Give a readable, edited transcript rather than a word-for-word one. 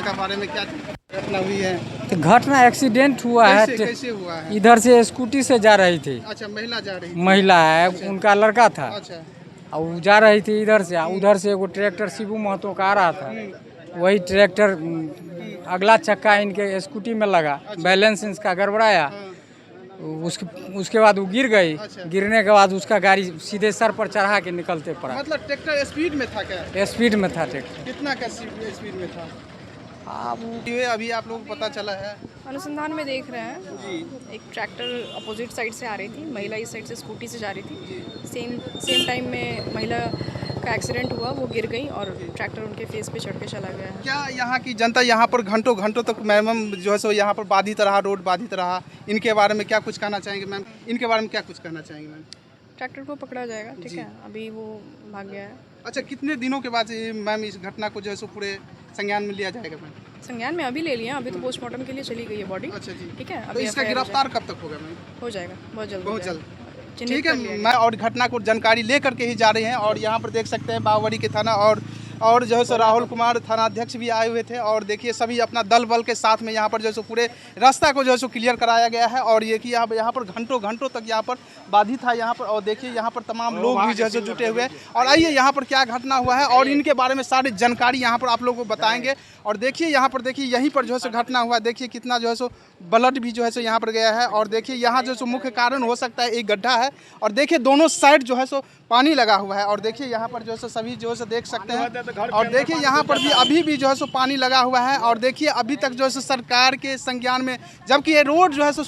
घटना के बारे में क्या घटना हुई है? तो घटना एक्सीडेंट हुआ है। कैसे हुआ है? इधर से स्कूटी से जा रही थी। अच्छा, महिला जा रही थी। महिला है, उनका लड़का था अच्छा। और वो जा रही थी इधर से। उधर से एगो ट्रैक्टर शिबू महतो का आ रहा था। वही ट्रैक्टर अगला चक्का इनके स्कूटी में लगा, बैलेंस इसका गड़बड़ाया। उसके बाद वो गिर गई। गिरने के बाद उसका गाड़ी सीधे सर पर चढ़ा के निकलते पड़ा। मतलब ट्रैक्टर स्पीड में था क्या? स्पीड में था ट्रैक्टर। कितना का स्पीड में था? ये अभी आप लोगों को पता चला है? अनुसंधान में देख रहे हैं। एक ट्रैक्टर अपोजिट साइड से आ रही थी, महिला इस साइड से स्कूटी से जा रही थी। सेम टाइम में महिला का एक्सीडेंट हुआ, वो गिर गई और ट्रैक्टर उनके फेस पे चढ़ के चला गया है। क्या यहाँ की जनता यहाँ पर घंटों घंटों तक मैम जो है सो यहाँ पर बाधित रहा, रोड बाधित रहा, इनके बारे में क्या कुछ कहना चाहेंगे मैम? इनके बारे में क्या कुछ कहना चाहेंगे मैम? ट्रैक्टर को पकड़ा जाएगा, ठीक है, अभी वो भाग गया है। अच्छा, कितने दिनों के बाद मैम इस घटना को जो है सो पूरे संज्ञान में लिया जाएगा मैम? संज्ञान में अभी ले लिया, अभी तो पोस्टमार्टम के लिए चली गई है बॉडी। अच्छा जी, ठीक है, तो अभी इसका गिरफ्तार कब तक होगा मैम? हो जाएगा, बहुत जल्द। बहुत जल्द। ठीक है, मैं और घटना को जानकारी लेकर के ही जा रहे हैं। और यहाँ पर देख सकते हैं बावड़ी के थाना और जो है सो राहुल कुमार थाना अध्यक्ष भी आए हुए थे। और देखिए सभी अपना दल बल के साथ में यहाँ पर जो है सो पूरे रास्ता को जो है सो क्लियर कराया गया है। और ये कि यहाँ पर घंटों घंटों तक यहाँ पर बाधित था यहाँ पर। और देखिए यहाँ पर तमाम लोग भी जो है सो जुटे हुए हैं। और आइए यहाँ पर क्या घटना हुआ है और इनके बारे में सारी जानकारी यहाँ पर आप लोगों को बताएंगे। और देखिए यहाँ पर देखिए यहीं पर जो है सो घटना हुआ, देखिए कितना जो है सो ब्लड भी जो है सो यहाँ पर गया है। और देखिए यहाँ जो है सो मुख्य कारण हो सकता है एक गड्ढा है। और देखिए दोनों साइड जो है सो पानी लगा हुआ है। और देखिए यहाँ पर जो है सो सभी जो है सो देख सकते हैं। और देखिए यहाँ पर भी अभी भी जो है सो पानी लगा हुआ है। और देखिए अभी तक जो है सो सरकार के संज्ञान में, जबकि ये रोड जो है सो